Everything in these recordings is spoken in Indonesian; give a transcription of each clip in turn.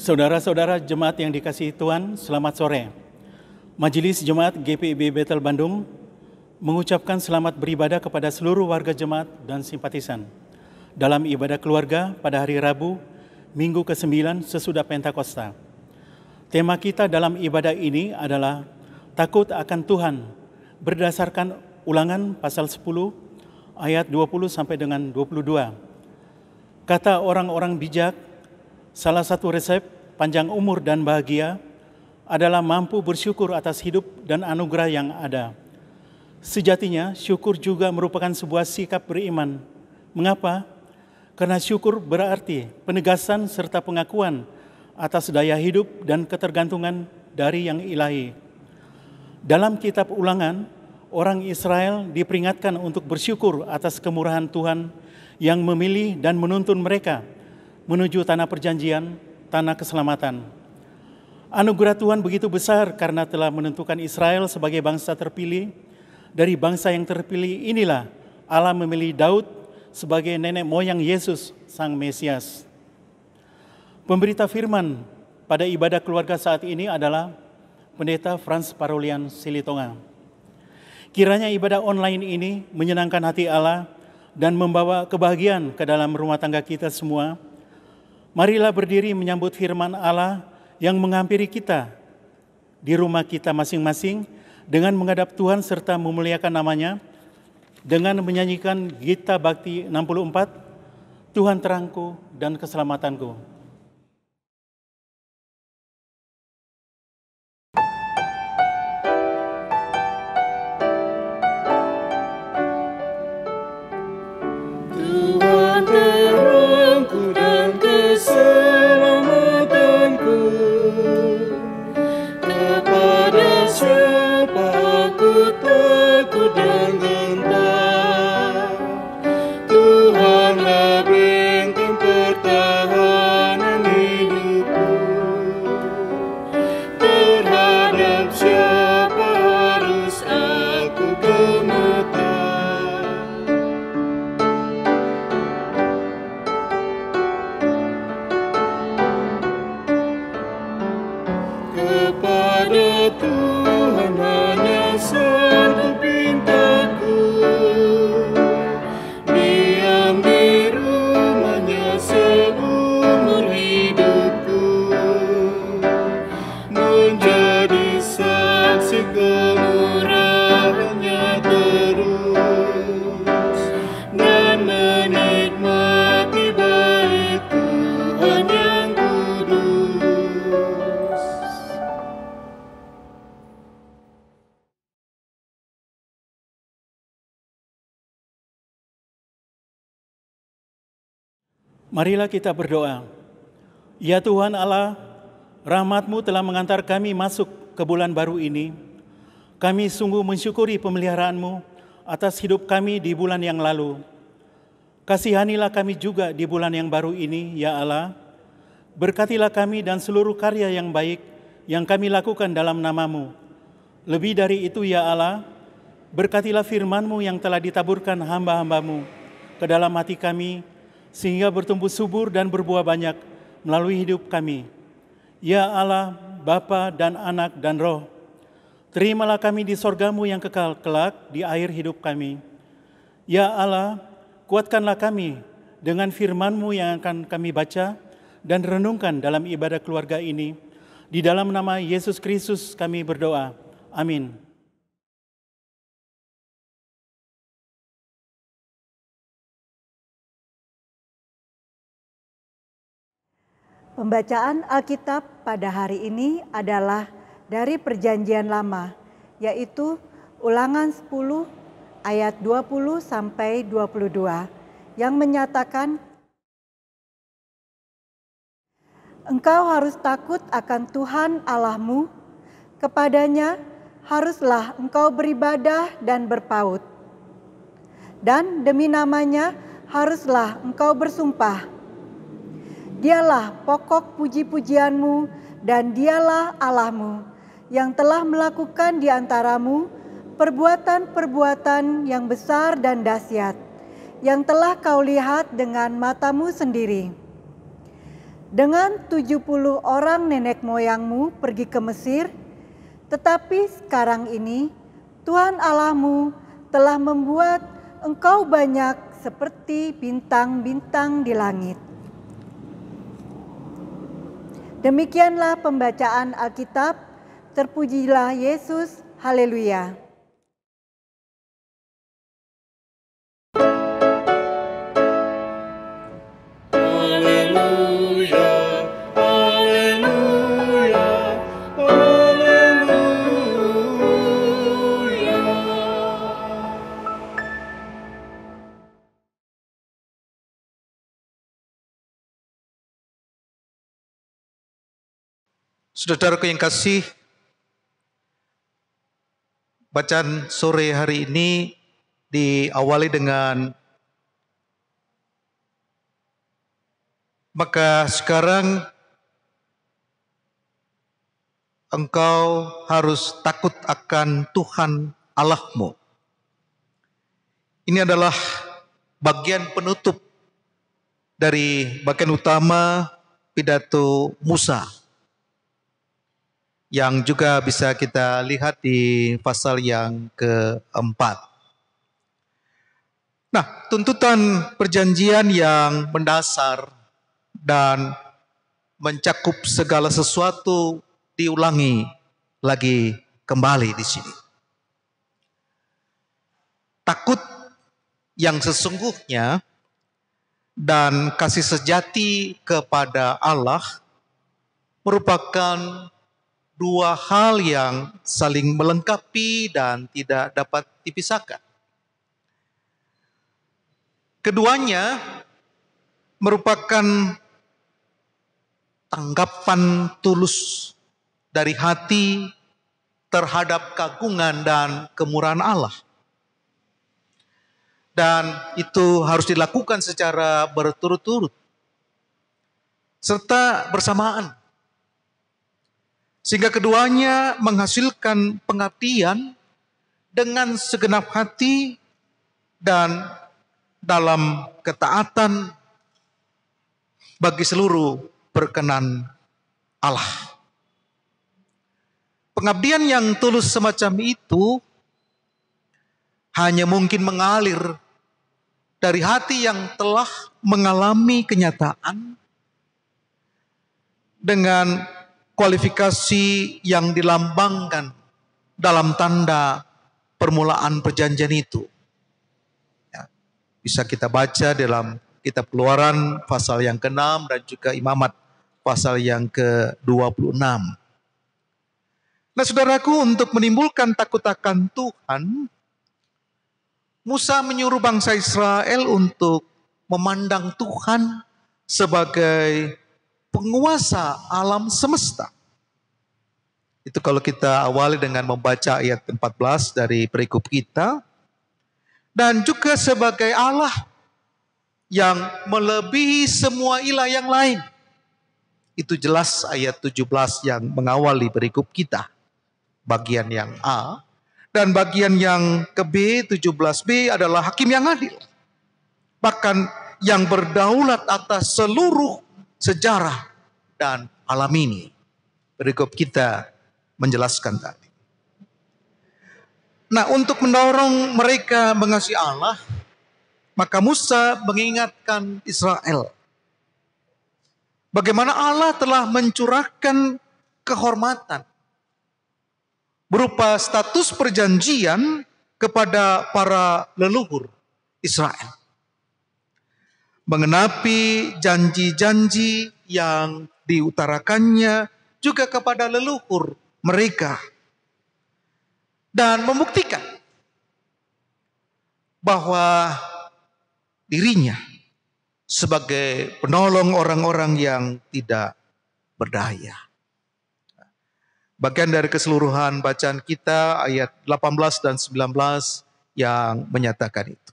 Saudara-saudara jemaat yang dikasihi Tuhan, selamat sore. Majelis Jemaat GPIB Bethel Bandung mengucapkan selamat beribadah kepada seluruh warga jemaat dan simpatisan dalam ibadah keluarga pada hari Rabu, Minggu ke-9 sesudah Pentakosta. Tema kita dalam ibadah ini adalah takut akan Tuhan berdasarkan Ulangan pasal 10 ayat 20 sampai dengan 22. Kata orang-orang bijak, salah satu resep panjang umur dan bahagia adalah mampu bersyukur atas hidup dan anugerah yang ada. Sejatinya, syukur juga merupakan sebuah sikap beriman. Mengapa? Karena syukur berarti penegasan serta pengakuan atas daya hidup dan ketergantungan dari yang ilahi. Dalam kitab Ulangan, orang Israel diperingatkan untuk bersyukur atas kemurahan Tuhan yang memilih dan menuntun mereka menuju tanah perjanjian, tanah keselamatan. Anugerah Tuhan begitu besar karena telah menentukan Israel sebagai bangsa terpilih. Dari bangsa yang terpilih inilah Allah memilih Daud sebagai nenek moyang Yesus, Sang Mesias. Pemberita firman pada ibadah keluarga saat ini adalah Pendeta Frans Parolian Silitonga. Kiranya ibadah online ini menyenangkan hati Allah dan membawa kebahagiaan ke dalam rumah tangga kita semua. Marilah berdiri menyambut firman Allah yang menghampiri kita di rumah kita masing-masing dengan menghadap Tuhan serta memuliakan namanya dengan menyanyikan Gita Bakti 64, Tuhan terangku dan keselamatanku. Tuhan terangku dan keselamatanku, kepada siapa aku takut dan gentar. Tuhanlah benteng pertahanan hidupku, terhadap siapa harus aku gemetar. Kepada Tuhan hanya satu pintaku, diam di rumahnya seumur hidupku, menjadi saksi kemurahannya terus, dan menikmati baik Tuhan yang kudus. Marilah kita berdoa. Ya Tuhan Allah, rahmat-Mu telah mengantar kami masuk ke bulan baru ini. Kami sungguh mensyukuri pemeliharaan-Mu atas hidup kami di bulan yang lalu. Kasihanilah kami juga di bulan yang baru ini, ya Allah. Berkatilah kami dan seluruh karya yang baik yang kami lakukan dalam nama-Mu. Lebih dari itu, ya Allah, berkatilah firman-Mu yang telah ditaburkan hamba-hamba-Mu ke dalam hati kami, sehingga bertumbuh subur dan berbuah banyak melalui hidup kami. Ya Allah, Bapa dan Anak dan Roh, terimalah kami di sorga-Mu yang kekal kelak di akhir hidup kami. Ya Allah, kuatkanlah kami dengan firman-Mu yang akan kami baca dan renungkan dalam ibadah keluarga ini. Di dalam nama Yesus Kristus kami berdoa. Amin. Pembacaan Alkitab pada hari ini adalah dari Perjanjian Lama, yaitu Ulangan 10 ayat 20 sampai 22 yang menyatakan, Engkau harus takut akan Tuhan Allahmu, kepadanya haruslah engkau beribadah dan berpaut. Dan demi namanya haruslah engkau bersumpah. Dialah pokok puji-pujianmu dan dialah Allahmu yang telah melakukan di antaramu perbuatan-perbuatan yang besar dan dahsyat, yang telah kau lihat dengan matamu sendiri. dengan 70 orang nenek moyangmu pergi ke Mesir, tetapi sekarang ini Tuhan Allahmu telah membuat engkau banyak seperti bintang-bintang di langit. Demikianlah pembacaan Alkitab, terpujilah Yesus, haleluya. Saudaraku yang kasih, bacaan sore hari ini diawali dengan maka sekarang engkau harus takut akan Tuhan Allahmu. Ini adalah bagian penutup dari bagian utama pidato Musa, yang juga bisa kita lihat di pasal yang keempat. Nah, tuntutan perjanjian yang mendasar dan mencakup segala sesuatu diulangi lagi kembali di sini. Takut yang sesungguhnya dan kasih sejati kepada Allah merupakan dua hal yang saling melengkapi dan tidak dapat dipisahkan. Keduanya merupakan tanggapan tulus dari hati terhadap keagungan dan kemurahan Allah. Dan itu harus dilakukan secara berturut-turut serta bersamaan. Sehingga keduanya menghasilkan pengabdian dengan segenap hati dan dalam ketaatan bagi seluruh perkenan Allah. Pengabdian yang tulus semacam itu hanya mungkin mengalir dari hati yang telah mengalami kenyataan dengan kualifikasi yang dilambangkan dalam tanda permulaan perjanjian itu. Ya, bisa kita baca dalam kitab Keluaran pasal yang ke-6 dan juga Imamat pasal yang ke-26. Nah, saudaraku, untuk menimbulkan takut akan Tuhan, Musa menyuruh bangsa Israel untuk memandang Tuhan sebagai penguasa alam semesta. Itu kalau kita awali dengan membaca ayat 14 dari perikop kita. Dan juga sebagai Allah yang melebihi semua ilah yang lain. Itu jelas ayat 17 yang mengawali perikop kita. Bagian yang A. Dan bagian yang ke B, 17b adalah hakim yang adil. Bahkan yang berdaulat atas seluruh sejarah dan alam ini. Perikop kita menjelaskan tadi. Nah, untuk mendorong mereka mengasihi Allah, maka Musa mengingatkan Israel bagaimana Allah telah mencurahkan kehormatan berupa status perjanjian kepada para leluhur Israel. Mengenapi janji-janji yang diutarakannya juga kepada leluhur mereka. Dan membuktikan bahwa dirinya sebagai penolong orang-orang yang tidak berdaya. Bagian dari keseluruhan bacaan kita ayat 18 dan 19 yang menyatakan itu.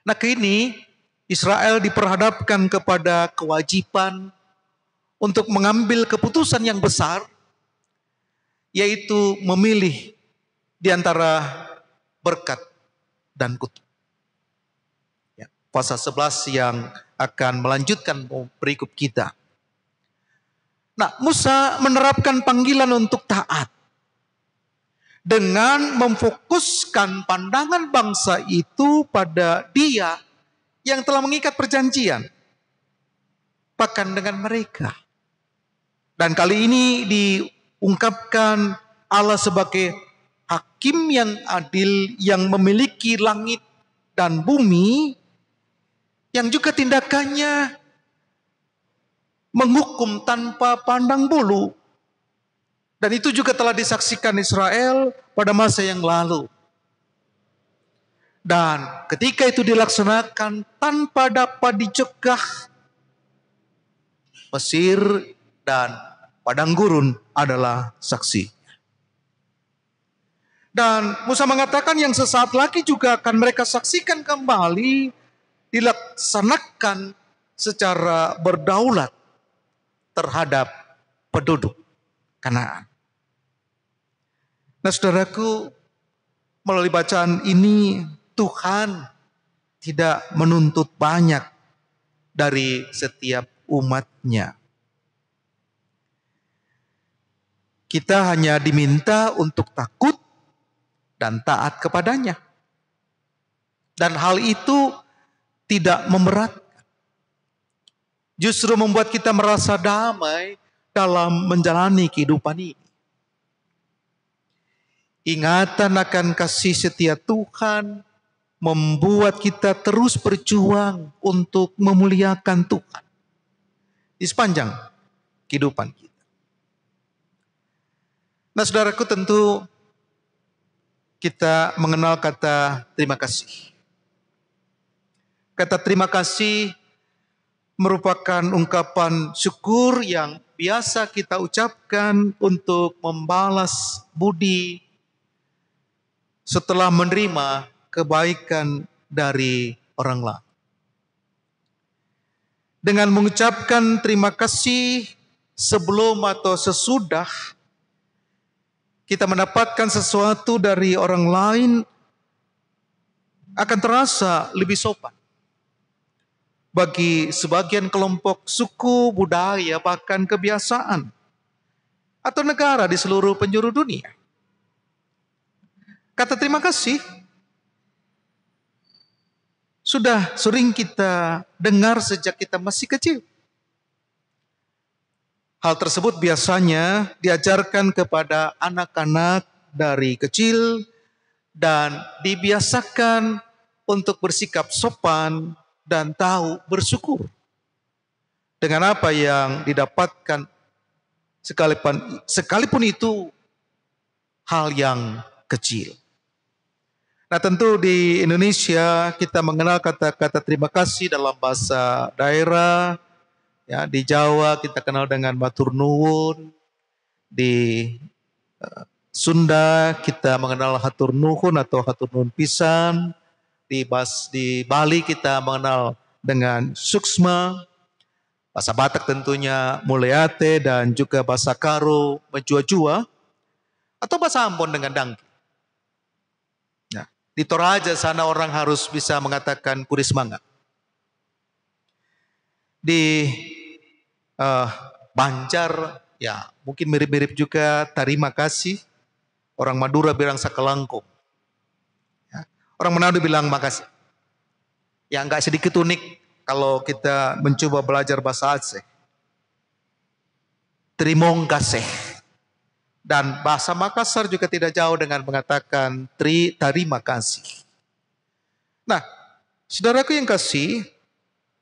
Nah, kini Israel diperhadapkan kepada kewajiban untuk mengambil keputusan yang besar, yaitu memilih di antara berkat dan kutuk. Ya, pasal 11 yang akan melanjutkan perikop kita Nah, Musa menerapkan panggilan untuk taat dengan memfokuskan pandangan bangsa itu pada Dia yang telah mengikat perjanjian bahkan dengan mereka. Dan kali ini diungkapkan Allah sebagai hakim yang adil, yang memiliki langit dan bumi, yang juga tindakannya menghukum tanpa pandang bulu. Dan itu juga telah disaksikan Israel pada masa yang lalu. Dan ketika itu dilaksanakan tanpa dapat dicegah, Mesir dan padang gurun adalah saksi. Dan Musa mengatakan yang sesaat lagi juga akan mereka saksikan kembali dilaksanakan secara berdaulat terhadap penduduk Kanaan. Nah, saudaraku, melalui bacaan ini Tuhan tidak menuntut banyak dari setiap umatnya. Kita hanya diminta untuk takut dan taat kepadanya. Dan hal itu tidak memberatkan. Justru membuat kita merasa damai dalam menjalani kehidupan ini. Ingatan akan kasih setia Tuhan membuat kita terus berjuang untuk memuliakan Tuhan di sepanjang kehidupan kita. Nah, saudaraku, tentu kita mengenal kata terima kasih. Kata terima kasih merupakan ungkapan syukur yang biasa kita ucapkan untuk membalas budi setelah menerima kebaikan dari orang lain. Dengan mengucapkan terima kasih sebelum atau sesudah kita mendapatkan sesuatu dari orang lain, akan terasa lebih sopan. Bagi sebagian kelompok suku, budaya, bahkan kebiasaan, atau negara di seluruh penjuru dunia. Kata terima kasih sudah sering kita dengar sejak kita masih kecil. Hal tersebut biasanya diajarkan kepada anak-anak dari kecil dan dibiasakan untuk bersikap sopan dan tahu bersyukur dengan apa yang didapatkan, sekalipun itu hal yang kecil. Nah, tentu di Indonesia kita mengenal kata-kata terima kasih dalam bahasa daerah. Ya, di Jawa kita kenal dengan matur nuwun. Di Sunda kita mengenal hatur nuhun atau hatur nuhun pisan. Di Bali kita mengenal dengan suksma. Bahasa Batak tentunya muleate, dan juga bahasa Karo menjua-jua, atau bahasa Ambon dengan dangki. Nah, di Toraja sana orang harus bisa mengatakan kuris mangga. Di Banjar ya mungkin mirip-mirip juga terima kasih. Orang Madura bilang sakelangkung. Ya, orang Manado bilang makasih. Ya, enggak sedikit unik kalau kita mencoba belajar bahasa Aceh. Trimong kasih. Dan bahasa Makassar juga tidak jauh dengan mengatakan terima kasih. Nah, saudaraku yang kasih,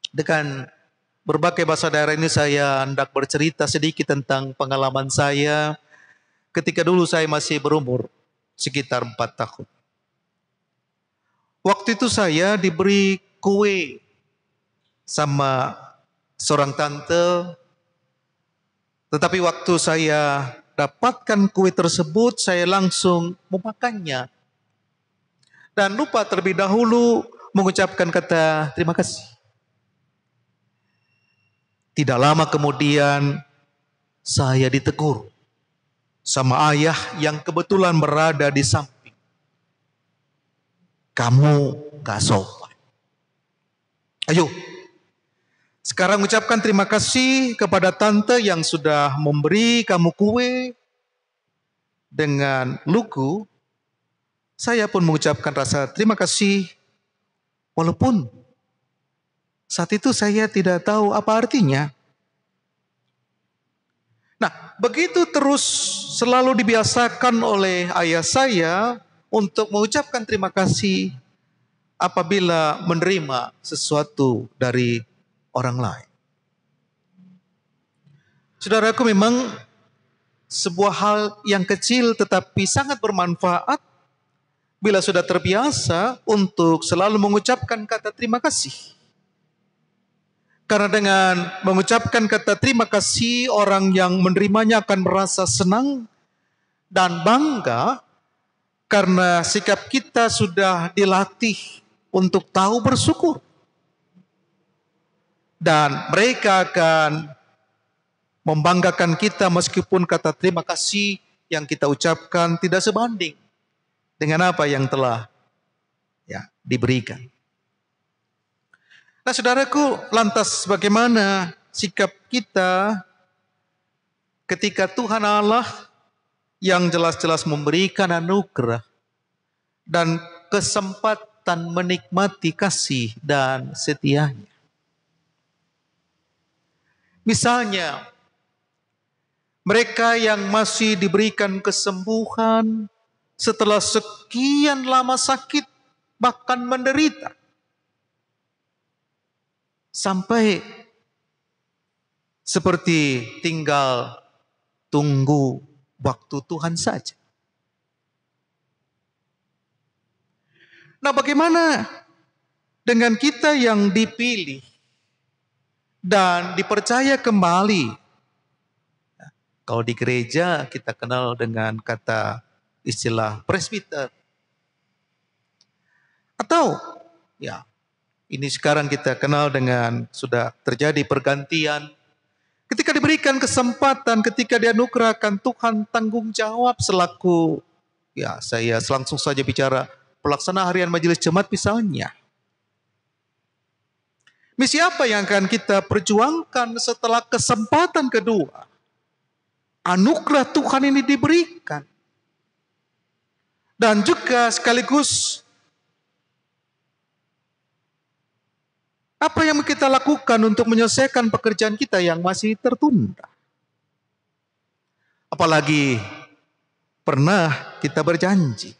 dengan berbagai bahasa daerah ini saya hendak bercerita sedikit tentang pengalaman saya ketika dulu saya masih berumur sekitar 4 tahun. Waktu itu saya diberi kue sama seorang tante, tetapi waktu saya dapatkan kue tersebut saya langsung memakannya dan lupa terlebih dahulu mengucapkan kata terima kasih. Tidak lama kemudian saya ditegur sama ayah yang kebetulan berada di samping. Kamu gak sopan. Ayo, Sekarang ucapkan terima kasih kepada tante yang sudah memberi kamu kue dengan lugu. Saya pun mengucapkan rasa terima kasih, walaupun saat itu saya tidak tahu apa artinya. Nah, begitu terus selalu dibiasakan oleh ayah saya untuk mengucapkan terima kasih apabila menerima sesuatu dari orang lain. Saudaraku, memang sebuah hal yang kecil tetapi sangat bermanfaat bila sudah terbiasa untuk selalu mengucapkan kata terima kasih. Karena dengan mengucapkan kata terima kasih, orang yang menerimanya akan merasa senang dan bangga karena sikap kita sudah dilatih untuk tahu bersyukur. Dan mereka akan membanggakan kita meskipun kata terima kasih yang kita ucapkan tidak sebanding dengan apa yang telah diberikan. Nah, saudaraku, lantas bagaimana sikap kita ketika Tuhan Allah yang jelas-jelas memberikan anugerah dan kesempatan menikmati kasih dan setianya? Misalnya, mereka yang masih diberikan kesembuhan setelah sekian lama sakit, bahkan menderita, sampai seperti tinggal tunggu waktu Tuhan saja. Nah, bagaimana dengan kita yang dipilih dan dipercaya kembali? Kalau di gereja kita kenal dengan kata istilah presbiter. Atau ini sekarang kita kenal dengan sudah terjadi pergantian. Ketika diberikan kesempatan, ketika dianugerahkan Tuhan tanggung jawab selaku, saya langsung saja bicara pelaksana harian majelis jemaat misalnya. Misi apa yang akan kita perjuangkan setelah kesempatan kedua? Anugerah Tuhan ini diberikan. Dan juga sekaligus apa yang kita lakukan untuk menyelesaikan pekerjaan kita yang masih tertunda. Apalagi pernah kita berjanji.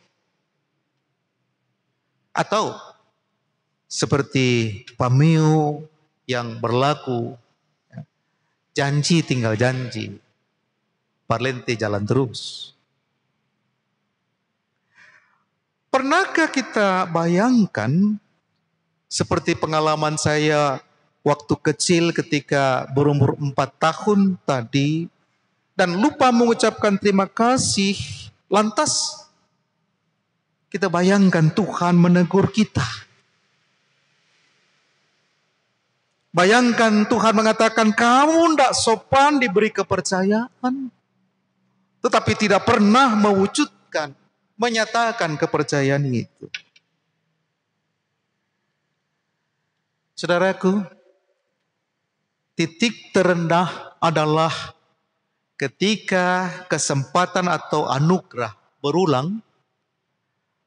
Atau seperti pameo yang berlaku, janji tinggal janji, parlente jalan terus. Pernahkah kita bayangkan seperti pengalaman saya waktu kecil ketika berumur 4 tahun tadi dan lupa mengucapkan terima kasih, lantas kita bayangkan Tuhan menegur kita. Bayangkan Tuhan mengatakan, kamu tidak sopan diberi kepercayaan, tetapi tidak pernah mewujudkan, menyatakan kepercayaan itu. Saudaraku, titik terendah adalah ketika kesempatan atau anugerah berulang,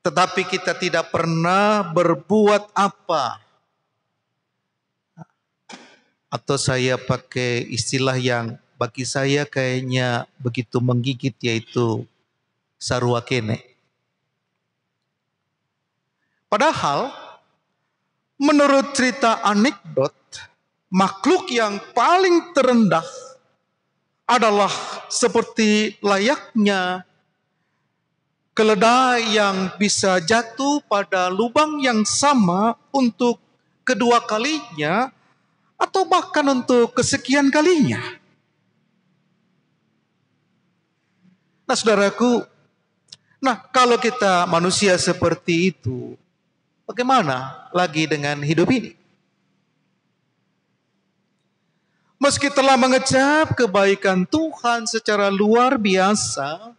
tetapi kita tidak pernah berbuat apa. Atau saya pakai istilah yang bagi saya kayaknya begitu menggigit, yaitu sarua kene. Padahal menurut cerita anekdot, makhluk yang paling terendah adalah seperti layaknya keledai yang bisa jatuh pada lubang yang sama untuk kedua kalinya atau bahkan untuk kesekian kalinya. Nah, saudaraku, kalau kita manusia seperti itu, bagaimana lagi dengan hidup ini? Meski telah mengecap kebaikan Tuhan secara luar biasa,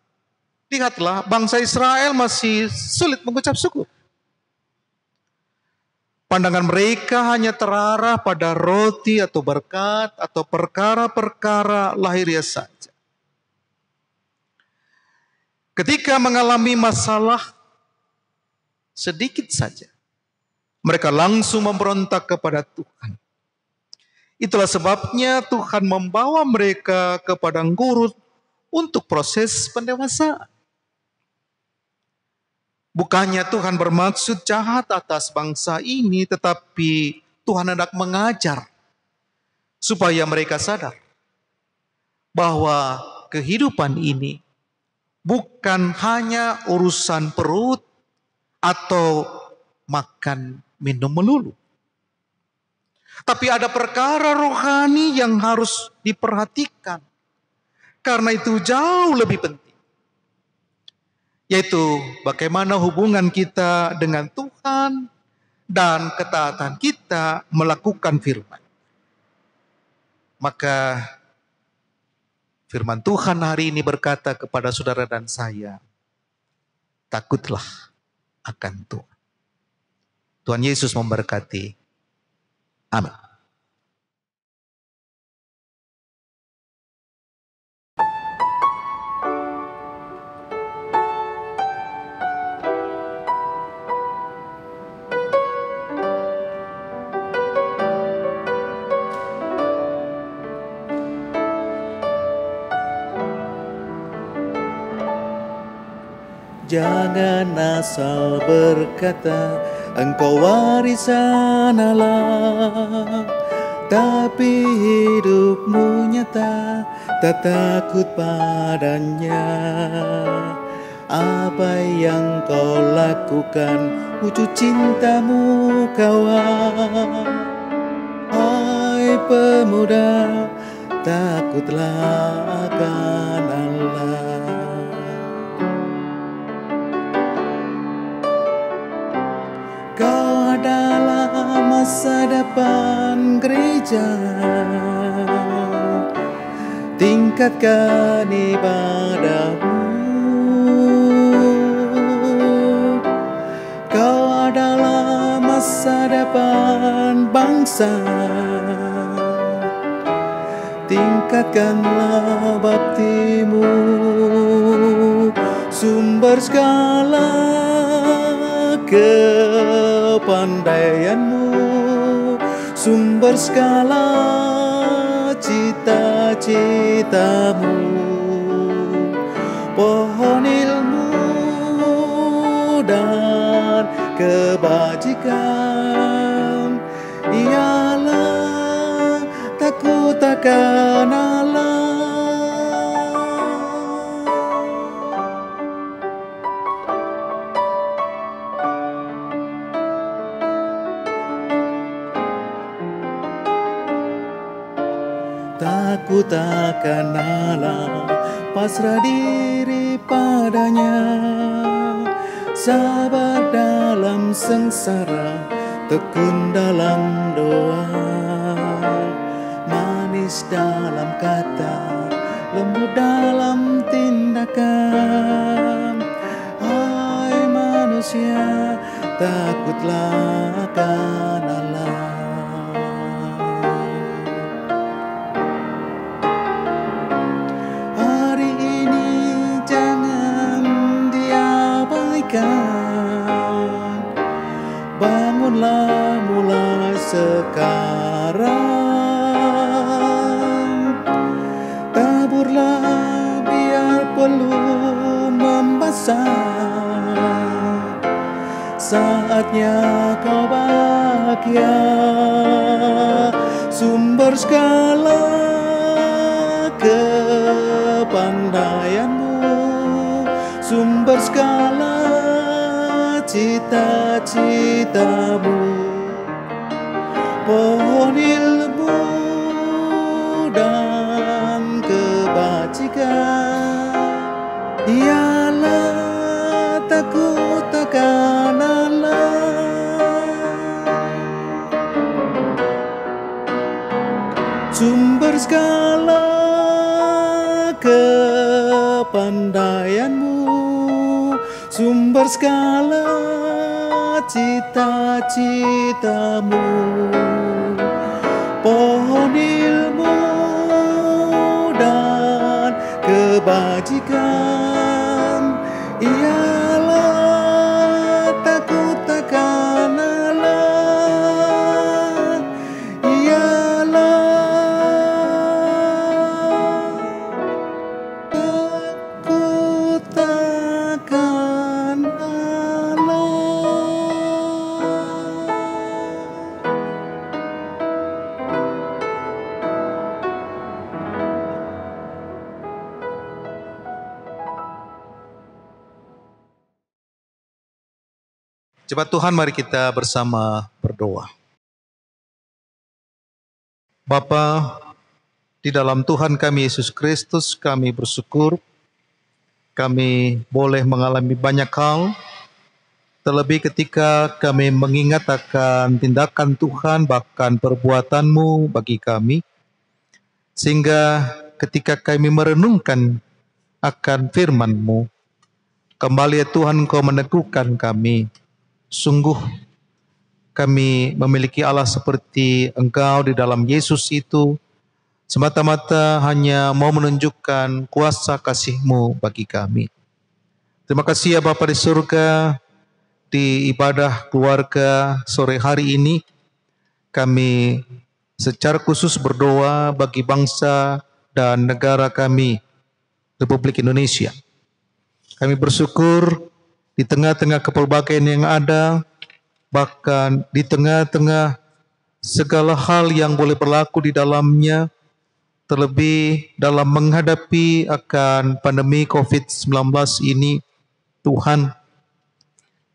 lihatlah bangsa Israel masih sulit mengucap syukur. Pandangan mereka hanya terarah pada roti atau berkat atau perkara-perkara lahiriah saja. Ketika mengalami masalah sedikit saja, mereka langsung memberontak kepada Tuhan. Itulah sebabnya Tuhan membawa mereka ke padang gurun untuk proses pendewasaan. Bukannya Tuhan bermaksud jahat atas bangsa ini, tetapi Tuhan hendak mengajar supaya mereka sadar bahwa kehidupan ini bukan hanya urusan perut atau makan minum melulu. Tapi ada perkara rohani yang harus diperhatikan. Karena itu jauh lebih penting. Yaitu bagaimana hubungan kita dengan Tuhan dan ketaatan kita melakukan firman. Maka firman Tuhan hari ini berkata kepada saudara dan saya, takutlah akan Tuhan. Tuhan Yesus memberkati. Amin. Jangan asal berkata engkau warisan Allah, tapi hidupmu nyata tak takut padanya. Apa yang kau lakukan, wujud cintamu kawan. Hai pemuda, takutlah akan Allah. Kau adalah masa depan gereja. Tingkatkan ibadahmu. Kau adalah masa depan bangsa. Tingkatkanlah baktimu. Sumber segala kepandaianmu, sumber segala cita-citamu, pohon ilmu dan kebajikan, ialah takut akan Allah. Takut akan Allah, pasrah diri padanya, sabar dalam sengsara, tekun dalam doa, manis dalam kata, lembut dalam tindakan. Hai manusia, takutlah akan Allah. Bangunlah mulai sekarang, taburlah biar belum membasah. Saatnya kau bahagia, sumber segala kepandaianmu, sumber segala cita-citamu, pohon ilmu dan kebajikan, ialah takut akan Allah. Sumber segala kepandaianmu, sumber segala cita-citamu. Pohon ilmu dan kebajikan ialah takut akan Allah, ialah takut akan Allah. Jemaat Tuhan, mari kita bersama berdoa. Bapa, di dalam Tuhan kami Yesus Kristus, kami bersyukur kami boleh mengalami banyak hal, terlebih ketika kami mengingat akan tindakan Tuhan, bahkan perbuatan-Mu bagi kami, sehingga ketika kami merenungkan akan firman-Mu, kembali ya Tuhan, Engkau meneguhkan kami. Sungguh kami memiliki Allah seperti Engkau di dalam Yesus itu, semata-mata hanya mau menunjukkan kuasa kasih-Mu bagi kami. Terima kasih ya Bapa di surga, di ibadah keluarga sore hari ini, kami secara khusus berdoa bagi bangsa dan negara kami, Republik Indonesia. Kami bersyukur di tengah-tengah kepelbagaian yang ada, bahkan di tengah-tengah segala hal yang boleh berlaku di dalamnya, terlebih dalam menghadapi akan pandemi COVID-19 ini, Tuhan,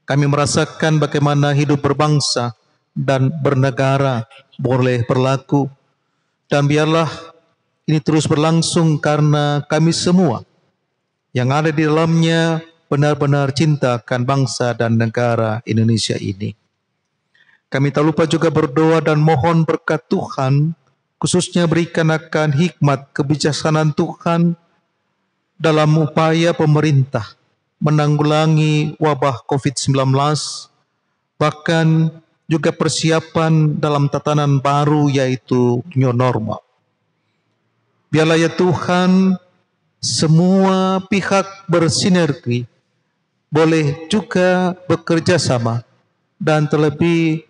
kami merasakan bagaimana hidup berbangsa dan bernegara boleh berlaku, dan biarlah ini terus berlangsung karena kami semua yang ada di dalamnya benar-benar cinta akan bangsa dan negara Indonesia ini. Kami tak lupa juga berdoa dan mohon berkat Tuhan, khususnya berikan akan hikmat kebijaksanaan Tuhan dalam upaya pemerintah menanggulangi wabah COVID-19, bahkan juga persiapan dalam tatanan baru yaitu new normal. Biarlah ya Tuhan, semua pihak bersinergi, boleh juga bekerja sama, dan terlebih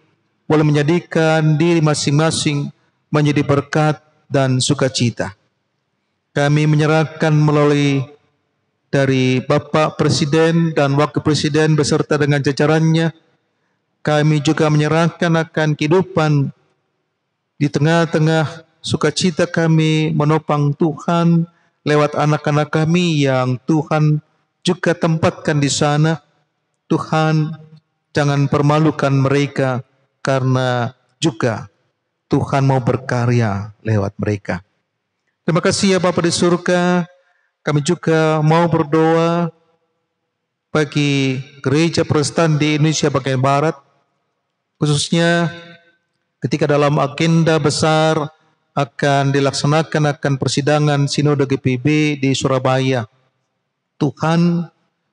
boleh menjadikan diri masing-masing menjadi berkat dan sukacita. Kami menyerahkan melalui dari Bapak Presiden dan Wakil Presiden beserta dengan jajarannya, kami juga menyerahkan akan kehidupan di tengah-tengah sukacita kami menopang Tuhan lewat anak-anak kami yang Tuhan juga tempatkan di sana. Tuhan, jangan permalukan mereka, karena juga Tuhan mau berkarya lewat mereka. Terima kasih ya Bapa di surga. Kami juga mau berdoa bagi gereja Protestan di Indonesia bagian Barat, khususnya ketika dalam agenda besar akan dilaksanakan akan persidangan Sinode GPIB di Surabaya. Tuhan,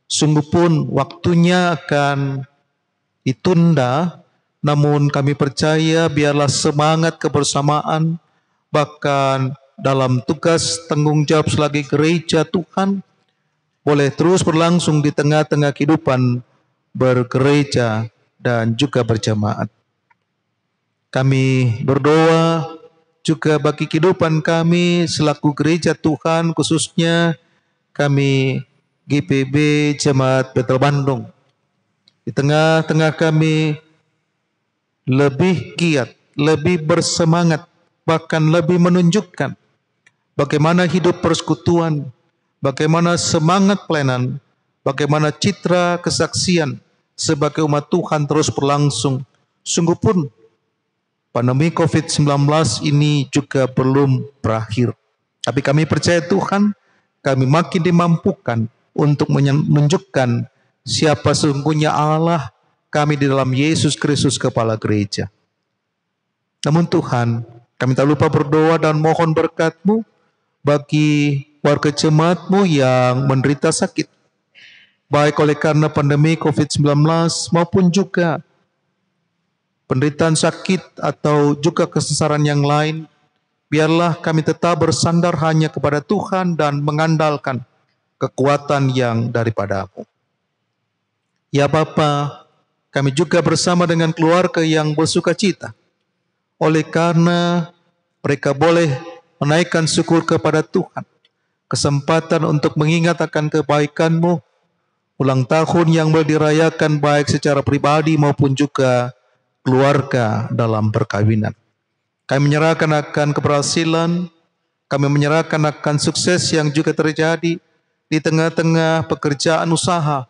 sungguh pun waktunya akan ditunda, namun kami percaya biarlah semangat kebersamaan, bahkan dalam tugas tanggung jawab selagi gereja Tuhan, boleh terus berlangsung di tengah-tengah kehidupan bergereja dan juga berjemaat. Kami berdoa juga bagi kehidupan kami selaku gereja Tuhan, khususnya kami GPIB Jemaat Betel Bandung. Di tengah-tengah kami lebih giat, lebih bersemangat, bahkan lebih menunjukkan bagaimana hidup persekutuan, bagaimana semangat pelayanan, bagaimana citra kesaksian sebagai umat Tuhan terus berlangsung. Sungguh pun pandemi COVID-19 ini juga belum berakhir. Tapi kami percaya Tuhan, kami makin dimampukan untuk menunjukkan siapa sesungguhnya Allah kami di dalam Yesus Kristus Kepala Gereja. Namun Tuhan, kami tak lupa berdoa dan mohon berkat-Mu bagi warga jemaat-Mu yang menderita sakit, baik oleh karena pandemi COVID-19 maupun juga penderitaan sakit atau juga kesesaran yang lain, biarlah kami tetap bersandar hanya kepada Tuhan dan mengandalkan kekuatan yang daripada-Mu. Ya Bapa, kami juga bersama dengan keluarga yang bersuka cita, oleh karena mereka boleh menaikkan syukur kepada Tuhan, kesempatan untuk mengingat akan kebaikan-Mu, ulang tahun yang boleh dirayakan baik secara pribadi maupun juga keluarga dalam perkawinan. Kami menyerahkan akan keberhasilan, kami menyerahkan akan sukses yang juga terjadi di tengah-tengah pekerjaan usaha,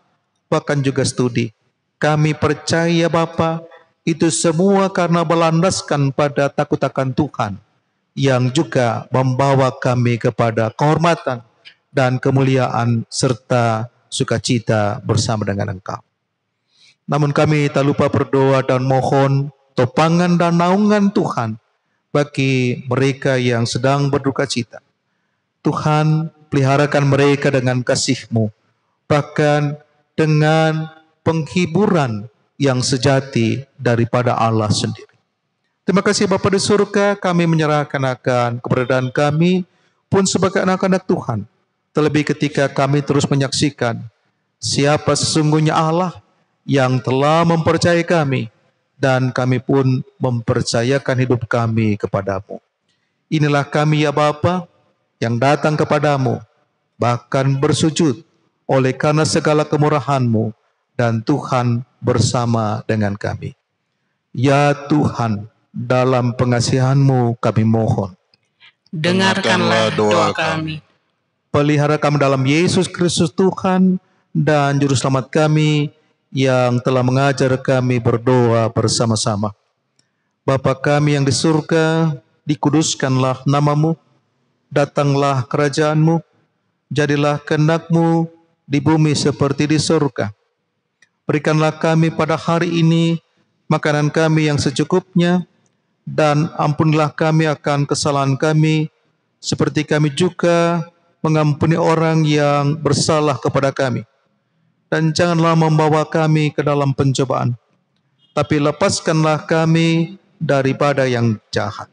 bahkan juga studi. Kami percaya Bapa, itu semua karena berlandaskan pada takut akan Tuhan, yang juga membawa kami kepada kehormatan dan kemuliaan serta sukacita bersama dengan Engkau. Namun kami tak lupa berdoa dan mohon topangan dan naungan Tuhan bagi mereka yang sedang berduka cita. Tuhan, peliharakan mereka dengan kasih-Mu, bahkan dengan penghiburan yang sejati daripada Allah sendiri. Terima kasih Bapa di surga, kami menyerahkan akan keberadaan kami pun sebagai anak-anak Tuhan. Terlebih ketika kami terus menyaksikan siapa sesungguhnya Allah yang telah mempercayai kami, dan kami pun mempercayakan hidup kami kepadamu. Inilah kami ya Bapa, yang datang kepadamu, bahkan bersujud oleh karena segala kemurahan-Mu, dan Tuhan bersama dengan kami. Ya Tuhan, dalam pengasihan-Mu kami mohon, dengarkanlah doa kami. pelihara kami dalam Yesus Kristus Tuhan dan Juru Selamat kami, yang telah mengajar kami berdoa bersama-sama. Bapa kami yang di surga, dikuduskanlah nama-Mu, datanglah kerajaan-Mu, jadilah kehendak-Mu di bumi seperti di surga. Berikanlah kami pada hari ini makanan kami yang secukupnya, dan ampunilah kami akan kesalahan kami, seperti kami juga mengampuni orang yang bersalah kepada kami. Dan janganlah membawa kami ke dalam pencobaan, tapi lepaskanlah kami daripada yang jahat.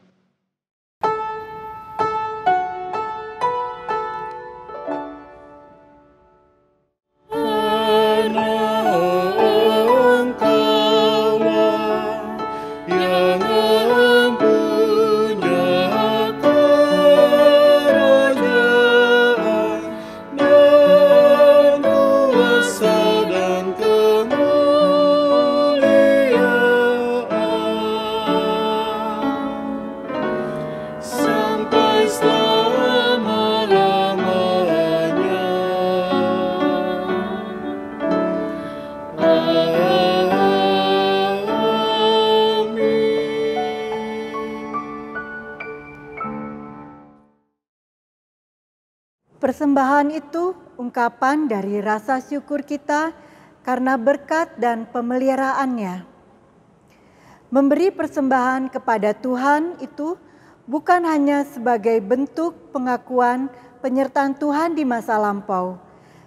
Persembahan itu ungkapan dari rasa syukur kita karena berkat dan pemeliharaannya. Memberi persembahan kepada Tuhan itu bukan hanya sebagai bentuk pengakuan penyertaan Tuhan di masa lampau,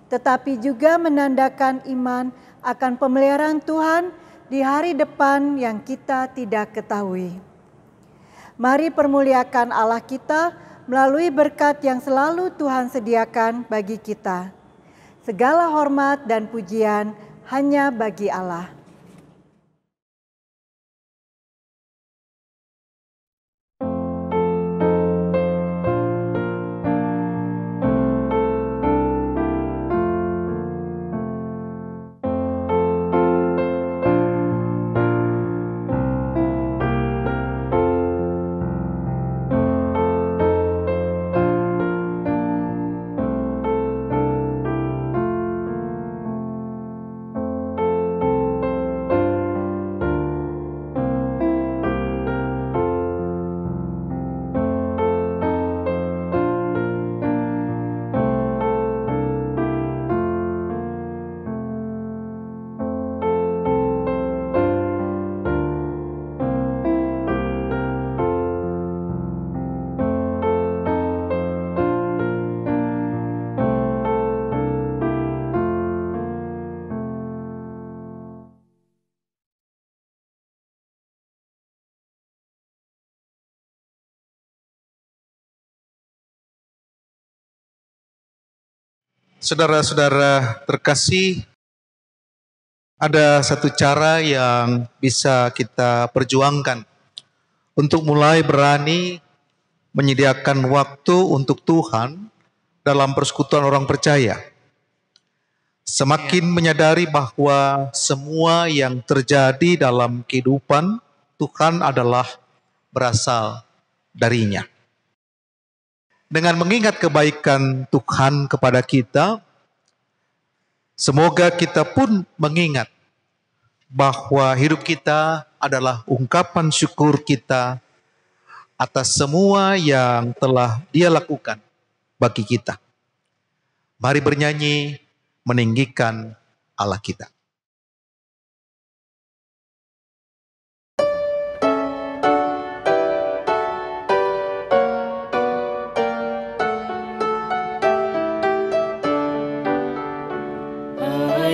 tetapi juga menandakan iman akan pemeliharaan Tuhan di hari depan yang kita tidak ketahui. Mari permuliakan Allah kita melalui berkat yang selalu Tuhan sediakan bagi kita. Segala hormat dan pujian hanya bagi Allah. Saudara-saudara terkasih, ada satu cara yang bisa kita perjuangkan untuk mulai berani menyediakan waktu untuk Tuhan dalam persekutuan orang percaya. Semakin menyadari bahwa semua yang terjadi dalam kehidupan Tuhan adalah berasal darinya. Dengan mengingat kebaikan Tuhan kepada kita, semoga kita pun mengingat bahwa hidup kita adalah ungkapan syukur kita atas semua yang telah Dia lakukan bagi kita. Mari bernyanyi meninggikan Allah kita.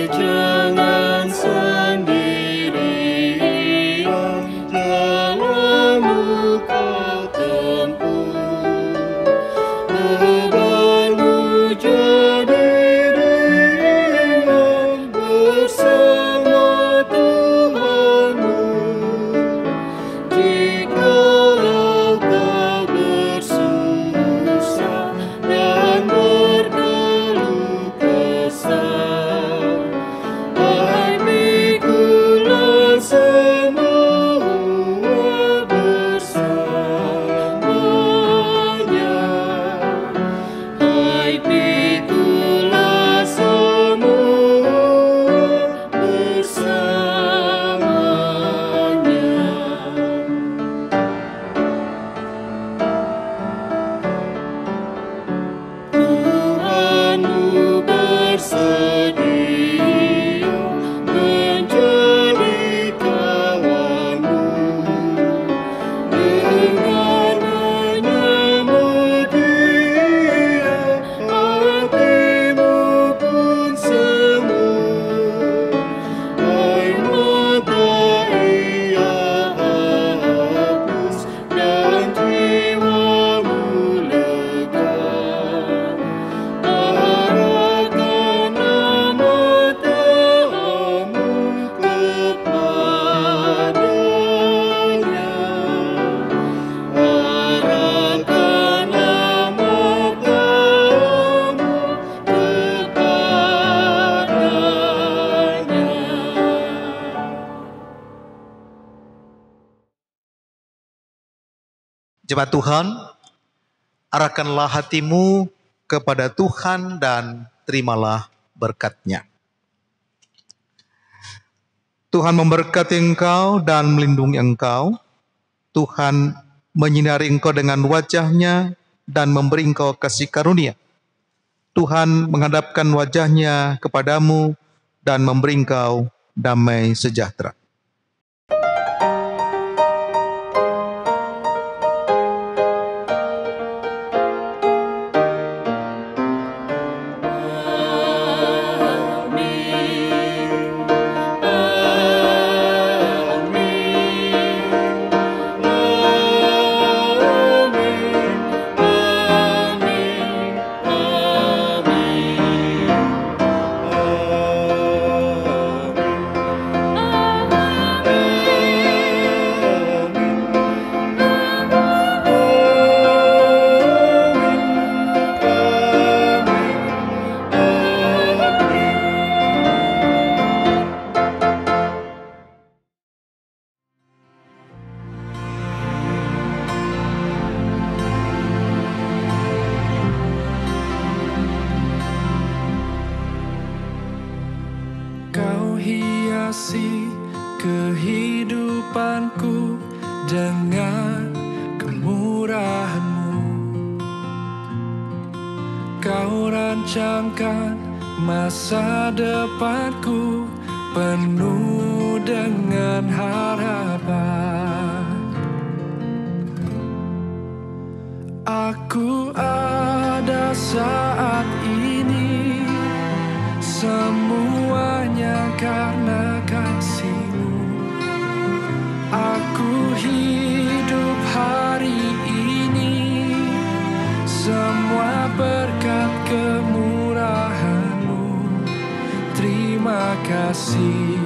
Jangan sendirian, jalanmu kau tempuh. Bebanmu jadi ringan bersama Tuhanmu. Jikalau kau bersusah dan berkeluh kesah, Jemaat Tuhan, arahkanlah hatimu kepada Tuhan dan terimalah berkat-Nya. Tuhan memberkati engkau dan melindungi engkau. Tuhan menyinari engkau dengan wajah-Nya dan memberi engkau kasih karunia. Tuhan menghadapkan wajah-Nya kepadamu dan memberi engkau damai sejahtera. Kau hiasi kehidupanku dengan kemurahan-Mu. Kau rancangkan masa depanku penuh dengan harapan. Aku ada saat ini, semuanya karena kasih-Mu. Aku hidup hari ini, semua berkat kemurahan. kasih.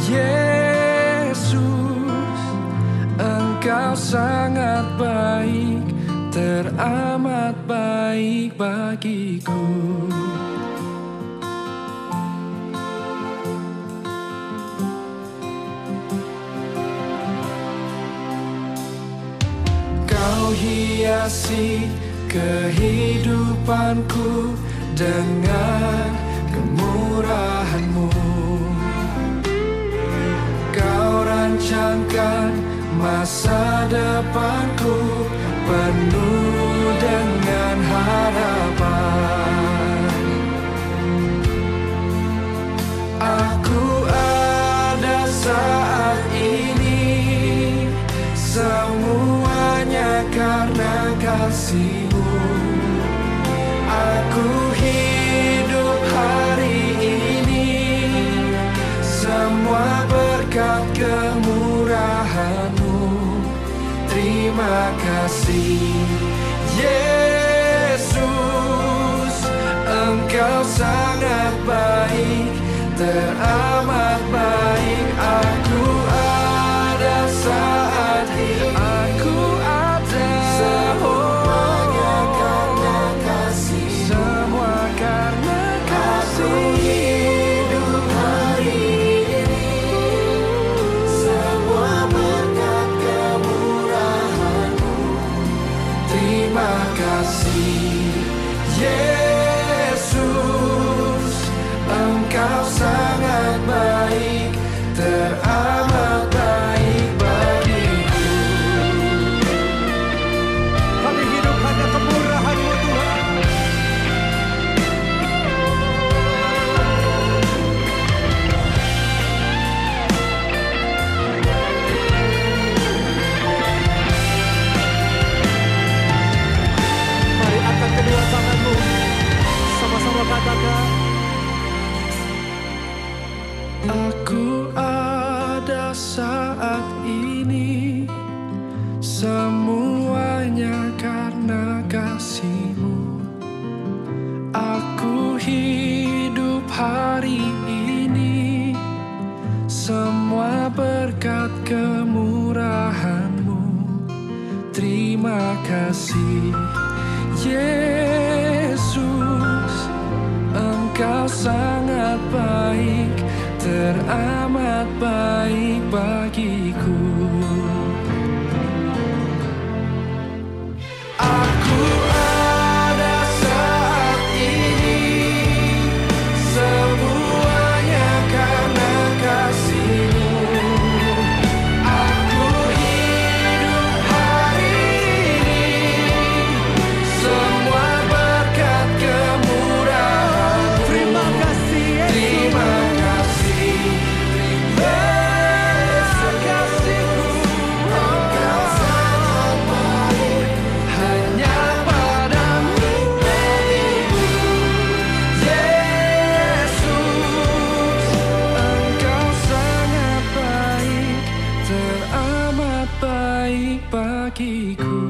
Yesus, Engkau sangat baik, teramat baik bagiku. Kau hiasi kehidupanku dengan kemurahan-Mu. Kau rancangkan masa depanku penuh dengan harapan. Aku ada saat ini, semuanya karena kasih-Mu. Aku hidup hari ini, semua berkat kemurahan-Mu. Terima kasih Yesus, Engkau sangat baik, teramat baik. Aku ada saat ini, aku ada, semuanya karena kasih, semua karena kasih. Hidup hari ini, semua berkat kemurahan-Mu. Terima kasih Yesus, Engkau sangat baik, teramat baik bagiku. Kami hidup hanya kemurahan-Mu Tuhan. Mari angkat kedua tangan-Mu, sama-sama katakan. Aku ada saat ini, semuanya karena kasih-Mu. Aku hidup hari ini, semua berkat kemurahan-Mu. Terima kasih Yesus, Engkau sangat baik, teramat baik bagiku. Aku ada saat ini, semuanya karena kasih-Mu. Aku hidup hari ini, semua berkat kemurahan-Mu. Terima kasih Yesus. Terima kasih kasih-Mu. Engkau sangat baik, hanya padamu bagiku. Yesus, Engkau sangat baik, teramat baik bagiku.